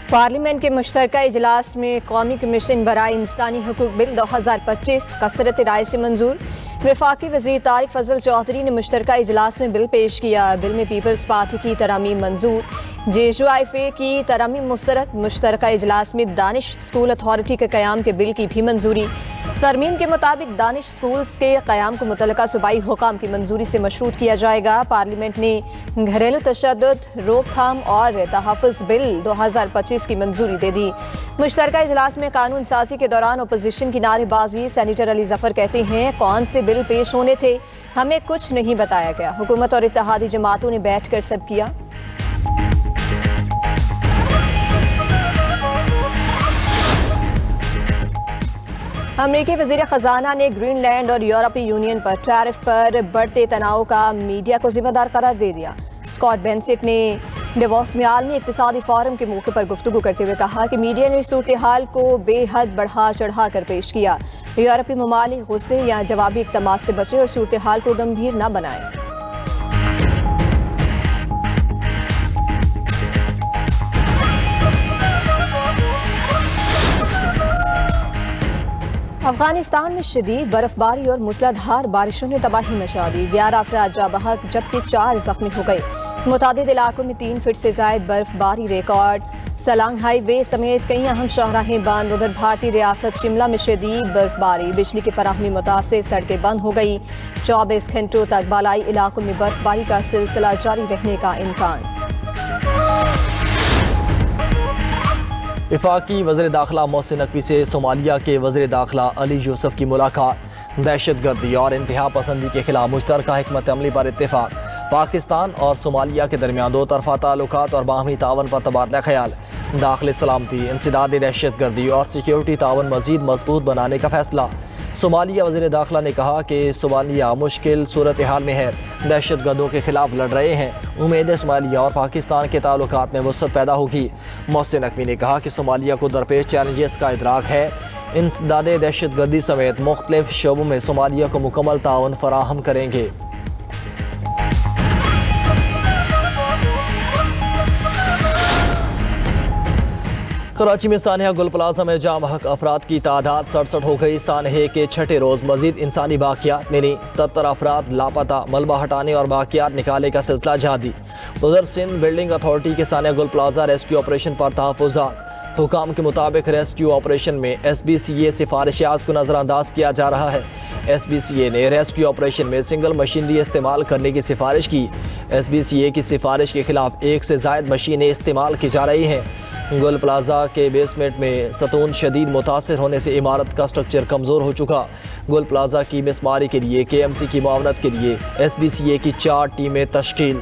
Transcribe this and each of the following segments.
Parliament के मुश्तरका इजलास में कौमी कमीशन बराए इंसानी हकूक बिल 2025 कसरत राय से मंजूर। वफाकी वज़ीर तारिक फजल चौधरी ने मुश्तरका इजलास में बिल पेश किया। बिल में पीपल्स पार्टी की तरमीम मंजूर, JUIFA की तरमीम मुस्तरद। मुश्तरका इजलास में दानिश स्कूल अथॉरिटी के क़याम के बिल की भी मंजूरी। तरमीम के मुताबिक दानिश स्कूल्स के क़याम को मुतल्लका सूबाई हुकाम की मंजूरी से मशरूत किया जाएगा। पार्लियामेंट ने घरेलू तशद्दुद रोकथाम और तहफ़्फ़ुज़ बिल 2025 की मंजूरी दे दी। मुश्तरका इजलास में कानून साजी के दौरान अपोजिशन की नारेबाजी। सेनेटर अली जफ़र कहते हैं, कौन से बिल पेश होने थे, हमें कुछ नहीं बताया गया। हुकूमत और इत्तेहादी जमातों ने बैठ कर सब किया। अमेरिकी वज़ीर ख़जाना ने ग्रीनलैंड और यूरोपीय यूनियन पर टैरिफ पर बढ़ते तनाव का मीडिया को जिम्मेदार करार दे दिया। स्कॉट बेंसेट ने डेवोस में आलमी इक़्तिसादी फोरम के मौके पर गुफ्तगू करते हुए कहा कि मीडिया ने सूरत हाल को बेहद बढ़ा चढ़ा कर पेश किया। यूरोपीय ममालिक गुस्से या जवाबी इक़दाम से बचे और सूरत हाल को गंभीर न बनाए। अफगानिस्तान में शदीद बर्फबारी और मूसलाधार बारिशों ने तबाही मचा दी। 11 अफराद जाँ बहक जबकि 4 जख्मी हो गए। मुतादिद इलाकों में 3 फीट से जायद बर्फबारी रिकॉर्ड। सलांग हाईवे समेत कई अहम शाहराहें बंद। उधर भारतीय रियासत शिमला में शदीद बर्फबारी, बिजली की फराहमी मुतासिर, सड़कें बंद हो गई। 24 घंटों तक बालाई इलाकों में बर्फबारी का सिलसिला जारी रहने का इम्कान। वफाकी वज़ीर दाखिला मोहसिन नकवी से सोमालिया के वज़ीर दाखिला अली यूसुफ की मुलाकात। दहशतगर्दी और इंतहा पसंदी के खिलाफ मुश्तरका हिकमत अमली पर इत्तेफाक। पाकिस्तान और सोमालिया के दरमियान दो तरफा ताल्लुकात और बाहमी तावन पर तबादला ख्याल। दाखिली सलामती, इंसदाद दहशतगर्दी और सिक्योरिटी तावन मज़ीद मजबूत बनाने का फैसला। सोमालिया वज़ीर दाखिला ने कहा कि सोमालिया मुश्किल सूरत हाल में है, दहशतगर्दों के खिलाफ लड़ रहे हैं। उम्मीद है सोमालिया और पाकिस्तान के ताल्लुकात में वसअत पैदा होगी। मोहसिन नकवी ने कहा कि सोमालिया को दरपेश चैलेंजेस का इदराक है। इंसदाद दहशतगर्दी समेत मुख्तलिफ शोबों में सोमालिया को मुकम्मल ताउन फराहम करेंगे। कराची में सानहा गुल प्लाजा में जाम हक अफराद की तादाद 67 हो गई। सानहे के छठे रोज़ मजीद इंसानी बाकियात मिली। 77 अफराद लापता। मलबा हटाने और बाकियात निकाले का सिलसिला जारी। उधर सिंध बिल्डिंग अथॉरिटी के सानहा गुल प्लाजा रेस्क्यू ऑपरेशन पर तहफ़्फ़ुज़ात। हुकाम के मुताबिक रेस्क्यू ऑपरेशन में SBCA सिफारिशात को नज़रअंदाज किया जा रहा है। SBCA ने रेस्क्यू ऑपरेशन में सिंगल मशीनरी इस्तेमाल करने की सिफारिश की। SBCA की सिफारिश के खिलाफ 1 से ज़ायद मशीनें इस्तेमाल की जा रही हैं। गुल प्लाजा के बेसमेंट में सतून शदीद मुतासिर होने से इमारत का स्ट्रक्चर कमज़ोर हो चुका। गुल प्लाजा की मिसमारी के लिए KMC की मुआवनत के लिए SBCA की 4 टीमें तश्कील।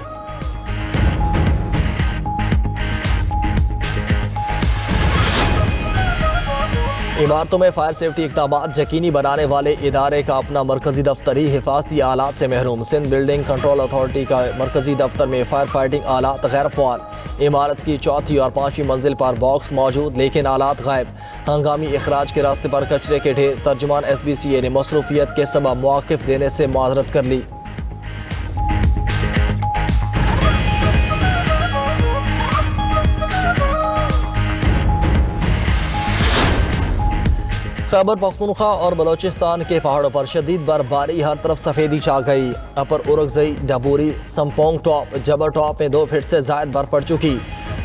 इमारतों में फायर सेफ्टी इक़दामात यकीनी बनाने वाले इदारे का अपना मरकजी दफ्तर ही हिफाजती आलात से महरूम। सिंध बिल्डिंग कंट्रोल अथॉरिटी का मरकजी दफ्तर में फायर फाइटिंग आलात गैर फ़ाल। इमारत की 4थी और 5वीं मंजिल पर बॉक्स मौजूद लेकिन आलात गायब। हंगामी अखराज के रास्ते पर कचरे के ढेर। तर्जुमान SBCA ने मसरूफियत के सबब मौक़िफ़ देने से माज़रत कर ली। खैबर पख्तूनख्वा और बलोचिस्तान के पहाड़ों पर शदीद बर्फबारी, हर तरफ सफ़ेदी छा गई। अपर उरगजई, डबूरी, सम्पोंग टॉप, जबर टॉप में 2 फीट से ज़ायद बर्फ पड़ चुकी।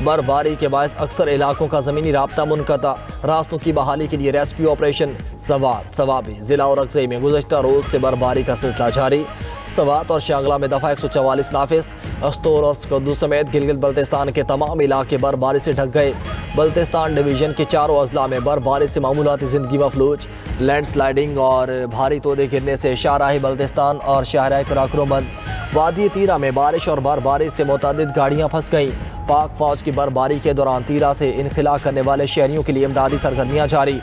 बर्फबारी के बायस अक्सर इलाकों का ज़मीनी राब्ता मुनक़ता। रास्तों की बहाली के लिए रेस्क्यू ऑपरेशन। सवाबी ज़िला उरगजई में गुज़श्ता रोज़ से बर्फबारी का सिलसिला जारी। सवात और शांगला में दफ़ा 144 नाफिस। अस्तोर और स्कद्दू समेत गिलगित बल्तिस्तान के तमाम इलाके बर्फबारी से ढक गए। बल्तिस्तान डिवीज़न के 4 अजला में बर्फबारी से मामूलाती ज़िंदगी मफलूज। लैंड स्लाइडिंग और भारी तोदे गिरने से शाहराह बल्तिस्तान और शाहराह कराकरों बंद। वादी तीरा में बारिश और बर्फबारी से मुतअद्दिद गाड़ियाँ फंस गईं। पाक फौज की बर्फबारी के दौरान तीरा से इनखिला करने वाले शहरियों के लिए इमदादी सरगर्मियाँ जारी।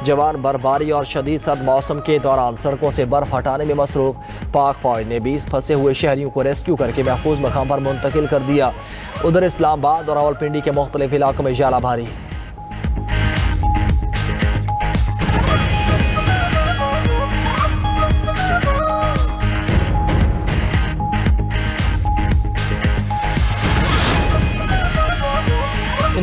जवान बर्फबारी और शदीद सर्द मौसम के दौरान सड़कों से बर्फ हटाने में मसरूफ। पाक फौज ने 20 फंसे हुए शहरियों को रेस्क्यू करके महफूज मकाम पर मुंतकिल कर दिया। उधर इस्लामाबाद और रावलपिंडी के मुख्तलिफ इलाकों में जाला भारी।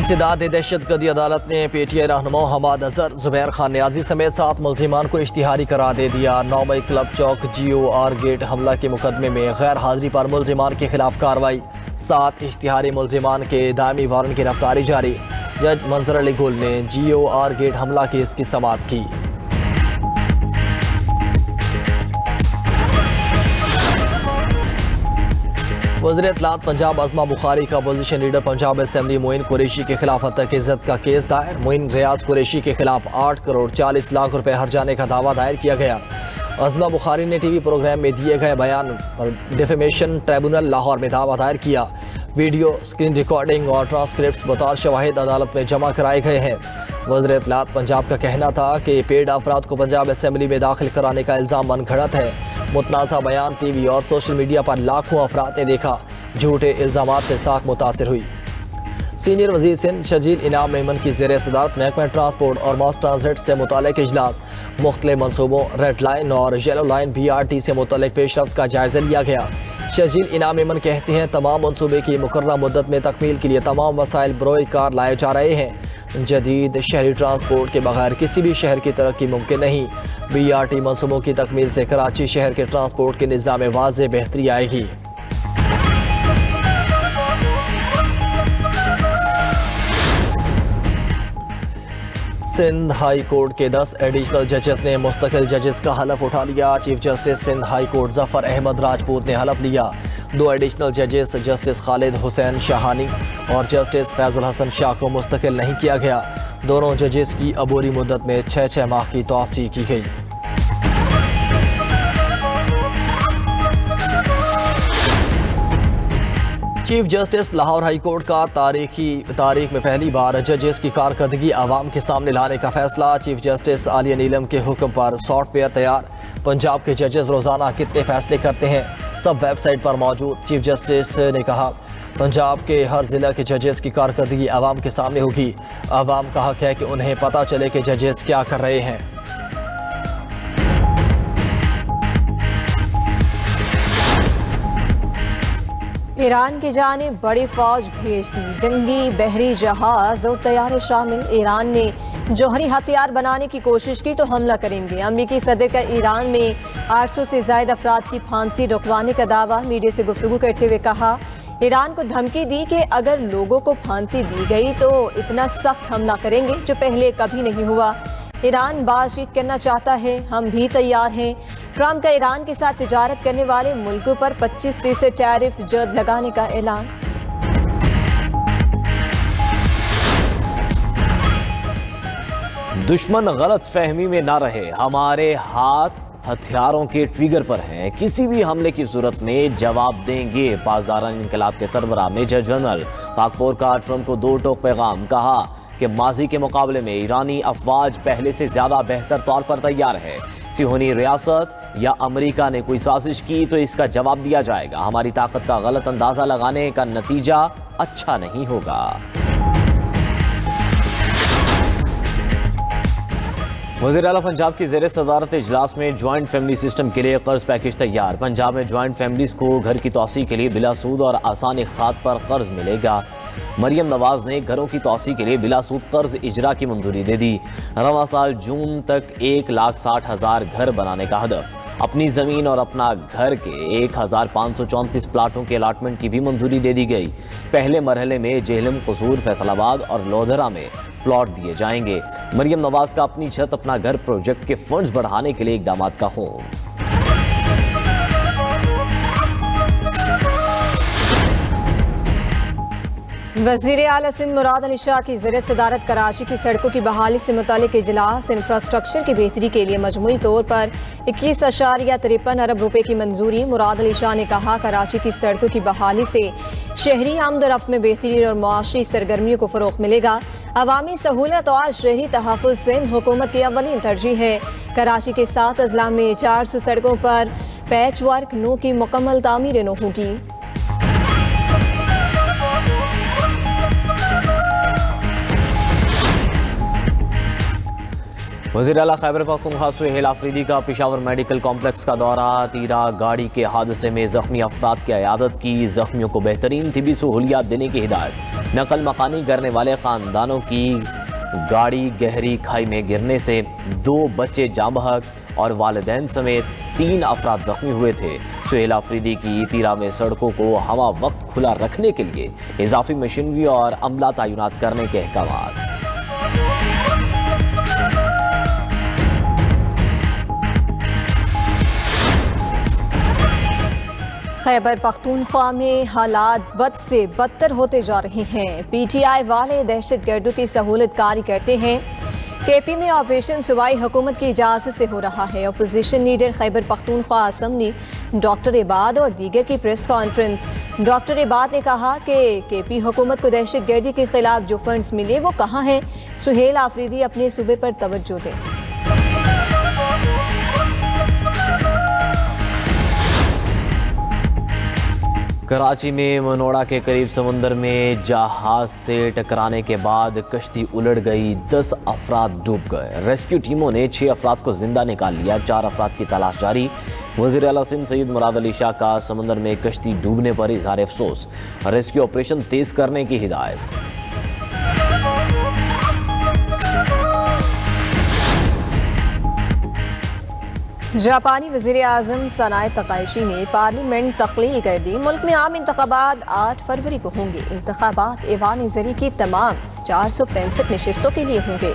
इंसदाद दहशतगर्दी अदालत ने PTI रहनुमा हमाद अजहर, जुबैर खान नियाजी समेत 7 मुल्जिमान को इश्तिहारी करार दे दिया। 9 मई क्लब चौक GOR गेट हमला के मुकदमे में गैर हाजिरी पर मुल्जिमान के खिलाफ कार्रवाई। 7 इश्तिहारी मुल्जिमान के दायमी वारंट की गिरफ्तारी जारी। जज मंजर अली गुल ने GOR गेट हमला केस की समाअत की। वज़ीर इत्तलात पंजाब अज़मा बुखारी का opposition leader Punjab assembly Moin Qureshi के खिलाफ हत्या इज्जत का केस दायर। मोइन रियाज कुरैशी के खिलाफ 8 करोड़ 40 लाख रुपए हर्जाने का दावा दायर किया गया। अज़मा बुखारी ने TV प्रोग्राम में दिए गए बयान पर डिफेमेशन ट्रिब्यूनल लाहौर में दावा दायर किया। वीडियो, स्क्रीन रिकॉर्डिंग और ट्रांसक्रिप्ट्स बतौर शवाहिद अदालत में जमा कराए गए हैं। वज़ीर इत्तलात पंजाब का कहना था कि पेड अफराद को पंजाब असेंबली में दाखिल कराने का इल्ज़ाम मनगढ़ंत है। मुतनाज़ा बयान TV और सोशल मीडिया पर लाखों अफराद ने देखा। झूठे इल्ज़ामात से साख मुतासिर हुई। सीनियर वज़ीर सिंध शजील इनाम मेमन की ज़ेर सदारत महकमा ट्रांसपोर्ट और मास ट्रांजिट से मुतालिक इजलास, मुख्तलिफ मनसूबों रेड लाइन और येलो लाइन BRT से मुतालिक पेशरफ्त का जायज़ा लिया गया। शजील इनाम मेमन कहते हैं तमाम मनसूबे की मुकर्रर मुद्दत में तकमील के लिए तमाम वसाइल बरोए कार लाए जा रहे हैं। जदीद शहरी ट्रांसपोर्ट के बगैर किसी भी शहर की तरक्की मुमकिन नहीं। BRT मनसूबों की तकमील से कराची शहर के ट्रांसपोर्ट के निज़ाम में वाज़ेह बेहतरी आएगी। सिंध हाई कोर्ट के 10 एडिशनल जजेस ने मुस्तकिल जजेस का हलफ उठा लिया। Chief justice Sindh high court Zafar Ahmed Rajput ने हलफ लिया। 2 एडिशनल जजेस जस्टिस खालिद हुसैन शाहानी और जस्टिस फैजुल हसन शाह को मुस्तकिल नहीं किया गया। दोनों जजेस की अबूरी मुद्दत में 6 माह की तौसीह की गई। Chief justice Lahore high court का तारीख में पहली बार जजेस की कारकर्दगी आवाम के सामने लाने का फैसला। चीफ जस्टिस आलिया नीलम के हुक्म पर सॉफ्टवेयर तैयार। पंजाब के जजेस रोजाना कितने फैसले करते हैं, सब वेबसाइट पर मौजूद। चीफ जस्टिस ने कहा पंजाब के हर जिला के जजेस की कारकर्दगी आवाम के सामने होगी। आवाम का हक है कि उन्हें पता चले कि जजेस क्या कर रहे हैं। ईरान की जानिब बड़ी फौज भेज दी। जंगी बहरी जहाज और तैयारे शामिल। ईरान ने जौहरी हथियार बनाने की कोशिश की तो हमला करेंगे। अमरीकी सदर का ईरान में 800 से ज्यादा अफराद की फांसी रुकवाने का दावा। मीडिया से गुफ्तगू करते हुए कहा ईरान को धमकी दी कि अगर लोगों को फांसी दी गई तो इतना सख्त हमला करेंगे जो पहले कभी नहीं हुआ। ईरान बातचीत करना चाहता है, हम भी तैयार हैं। ट्रंप का ईरान के साथ तिजारत करने वाले मुल्कों पर 25% टैरिफ जल्द लगाने का ऐलान। दुश्मन गलत फहमी में ना रहे, हमारे हाथ हथियारों के ट्रिगर पर हैं। किसी भी हमले की सूरत में जवाब देंगे। पासदारान इनकलाब के सरबराह मेजर जनरल पाकपोर का ट्रंप को 2 टोक पैगाम। कहा कि माजी के मुकाबले में ईरानी अफवाज पहले से ज्यादा बेहतर तौर पर तैयार है। सिहोनी रियासत या अमेरिका ने कोई साजिश की तो इसका जवाब दिया जाएगा। हमारी ताकत का गलत अंदाजा लगाने का नतीजा अच्छा नहीं होगा। वज़ीर आला पंजाब की ज़ेर सदारत इजलास में ज्वाइंट फैमिली सिस्टम के लिए कर्ज पैकेज तैयार। पंजाब में ज्वाइंट फैमिलीज को घर की तौसीह के लिए बिला सूद और आसान इक़सात पर कर्ज मिलेगा। मरियम नवाज ने घरों की तौसीह के लिए बिला सूद कर्ज इजरा की मंजूरी दे दी। रवां साल जून तक 1,60,000 घर बनाने का हदफ। अपनी ज़मीन और अपना घर के 1,534 प्लाटों के अलाटमेंट की भी मंजूरी दे दी गई। पहले मरहले में जेहलम, कसूर, फैसलाबाद और लोधरा में प्लॉट दिए जाएंगे। मरियम नवाज का अपनी छत अपना घर प्रोजेक्ट के फंड्स बढ़ाने के लिए इकदाम का होम। वज़ीर आला सिंध मुराद अली शाह की ज़ेर सदारत कराची की सड़कों की बहाली से मुतालिक इजलास। इंफ्रास्ट्रक्चर की बेहतरी के लिए मजमूई तौर पर 21.53 अरब रुपए की मंजूरी। मुराद अली शाह ने कहा कराची की सड़कों की बहाली से शहरी आमदोरफ्त में बेहतरी और मुआशी सरगर्मियों को फ़रोग़ मिलेगा। अवामी सहूलत और शहरी तहफ़्फ़ुज़ सिंध हुकूमत की अव्वलीन तरजीह है। कराची के 7 अजला में 400 सड़कों पर पैच वर्क नो की मुकम्मल तामीर नो होगी। वज़ीर आला खैबर पख्तूनख्वा सुहेल आफरीदी का पेशावर मेडिकल कॉम्प्लेक्स का दौरा। तीरा गाड़ी के हादसे में जख्मी अफराद की इयादत की। जख्मियों को बेहतरीन तिबी सहूलियात देने की हिदायत। नकल मकानी करने वाले ख़ानदानों की गाड़ी गहरी खाई में गिरने से 2 बच्चे जाँ बहक और वालिदैन समेत 3 अफराद जख्मी हुए थे। सुहेल आफरीदी की तीरा में सड़कों को हवा वक्त खुला रखने के लिए इजाफी मशीनरी और अमला तैनात करने के अहकाम। खैबर पख्तूनख्वा में हालात बद से बदतर होते जा रहे हैं। PTI वाले दहशतगर्दों की सहूलत कारी करते हैं। KP में ऑपरेशन सूबाई हुकूमत की इजाज़त से हो रहा है। Opposition leader Khyber Pakhtunkhwa assembly doctor Ibad और दीगर की प्रेस कॉन्फ्रेंस। डॉक्टर इबाद ने कहा कि KP हुकूमत को दहशतगर्दी के खिलाफ जो फंड्स मिले वो कहाँ हैं। सुहेल आफरीदी अपने सूबे पर तवज्जो दें। कराची में मनोड़ा के करीब समुंदर में जहाज से टकराने के बाद कश्ती उलट गई। 10 अफराद डूब गए। रेस्क्यू टीमों ने 6 अफराद को जिंदा निकाल लिया। 4 अफराद की तलाश जारी। वज़ीर आला सिंध सैयद मुराद अली शाह का समुंदर में कश्ती डूबने पर इजहार अफसोस। रेस्क्यू ऑपरेशन तेज करने की हिदायत। जापानी वज़ीर आज़म सनाए तकाइशी ने पार्लियामेंट तख्लील कर दी। मुल्क में आम इंतखाबात 8 फरवरी को होंगे। इंतखाबात ऐवान ज़री की तमाम 465 नशिस्तों के लिए होंगे।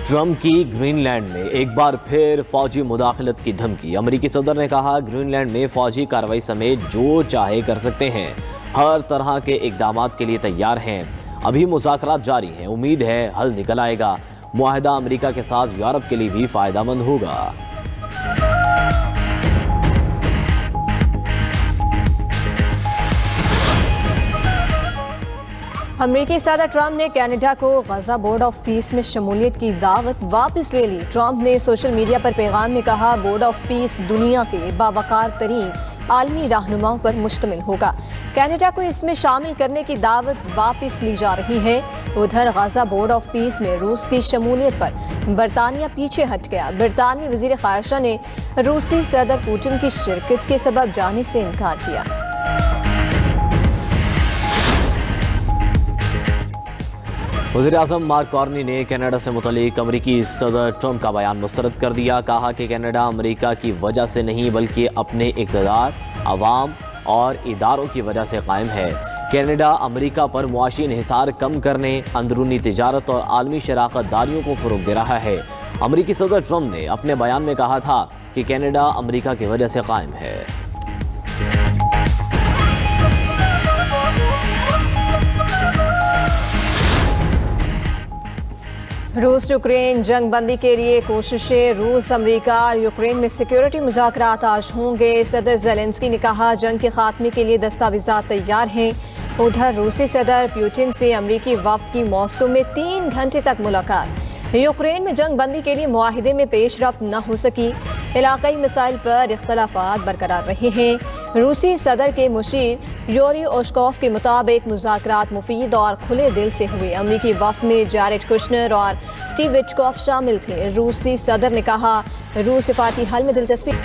ट्रंप की ग्रीनलैंड में एक बार फिर फौजी मुदाखलत की धमकी। अमेरिकी सदर ने कहा ग्रीनलैंड में फौजी कार्रवाई समेत जो चाहे कर सकते हैं। हर तरह के इक़दामात के लिए तैयार हैं। अभी मुज़ाकरात जारी हैं। उम्मीद है हल निकल आएगा। मुआहदा अमेरिका के साथ यूरोप के लिए भी फ़ायदेमंद होगा। अमेरिकी सदर ट्रंप ने कनाडा को गजा बोर्ड ऑफ पीस में शमूलियत की दावत वापस ले ली। ट्रंप ने सोशल मीडिया पर पैगाम में कहा बोर्ड ऑफ पीस दुनिया के बावकार तरीन आलमी रहनुमाओं पर मुश्तमिल होगा। कनाडा को इसमें शामिल करने की दावत वापस ली जा रही है। उधर गजा बोर्ड ऑफ पीस में रूस की शमूलियत पर बरतानिया पीछे हट गया। बरतानवी वज़ीर ख़ारिजा ने रूसी सदर पुतिन की शिरकत के सबब जाने से इनकार किया। वज़ीर आज़म मार्क कार्नी ने कनाडा से मुतल्लिक अमरीकी सदर ट्रंप का बयान मुस्तरद कर दिया। कहा कि कनाडा अमरीका की वजह से नहीं बल्कि अपने इक़्तिदार, अवाम और इदारों की वजह से कायम है। कनाडा अमरीका पर मुआशी इन्हिसार कम करने, अंदरूनी तिजारत और आलमी शराकत दारियों को फ़रोग़ दे रहा है। अमरीकी सदर ट्रंप ने अपने बयान में कहा था कि कनाडा अमरीका की वजह से कायम है। रूस यूक्रेन जंग बंदी के लिए कोशिशें। रूस, अमेरिका और यूक्रेन में सिक्योरिटी मुज़ाकरात आज होंगे। सदर ज़ेलेंस्की ने कहा जंग के खात्मे के लिए दस्तावेज़ात तैयार हैं। उधर रूसी सदर पुतिन से अमेरिकी वफ़द की मॉस्को में 3 घंटे तक मुलाकात। यूक्रेन में जंग बंदी के लिए मुआहिदे में पेशरफ्त न हो सकी। इलाकाई मसाइल पर इख्तलाफात बरकरार रहे हैं। रूसी सदर के मुशीर यूरी ओशकोफ के मुताबिक मुज़ाकरात मुफीद और खुले दिल से हुए। अमेरिकी वफ़द में जैरेड कुशनर और स्टीव विटकॉफ शामिल थे। रूसी सदर ने कहा रूस सिफारती हल में दिलचस्पी।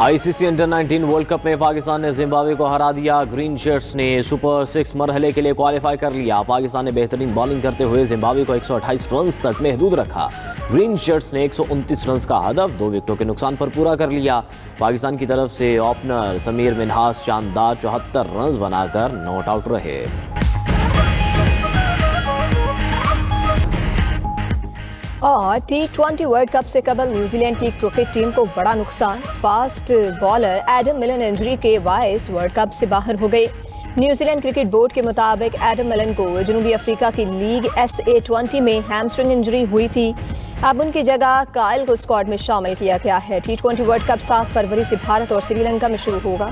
ICC अंडर-19 वर्ल्ड कप में पाकिस्तान ने जिम्बाब्वे को हरा दिया। ग्रीन शर्ट्स ने सुपर 6 मरहले के लिए क्वालिफाई कर लिया। पाकिस्तान ने बेहतरीन बॉलिंग करते हुए जिम्बाब्वे को 128 रन तक महदूद रखा। ग्रीन शर्ट्स ने 129 रन का हदफ 2 विकेटों के नुकसान पर पूरा कर लिया। पाकिस्तान की तरफ से ओपनर समीर मिन्हास शानदार 74 रन बनाकर नॉट आउट रहे। और T20 वर्ल्ड कप से कबल न्यूजीलैंड की क्रिकेट टीम को बड़ा नुकसान। फास्ट बॉलर एडम मिलन इंजरी के बायस वर्ल्ड कप से बाहर हो गए। न्यूजीलैंड क्रिकेट बोर्ड के मुताबिक एडम मिलन को जनूबी अफ्रीका की लीग SA20 में हैमस्ट्रिंग इंजरी हुई थी। अब उनकी जगह कायल को स्क्वाड में शामिल किया गया है। T20 वर्ल्ड कप 7 फरवरी से भारत और श्रीलंका में शुरू होगा।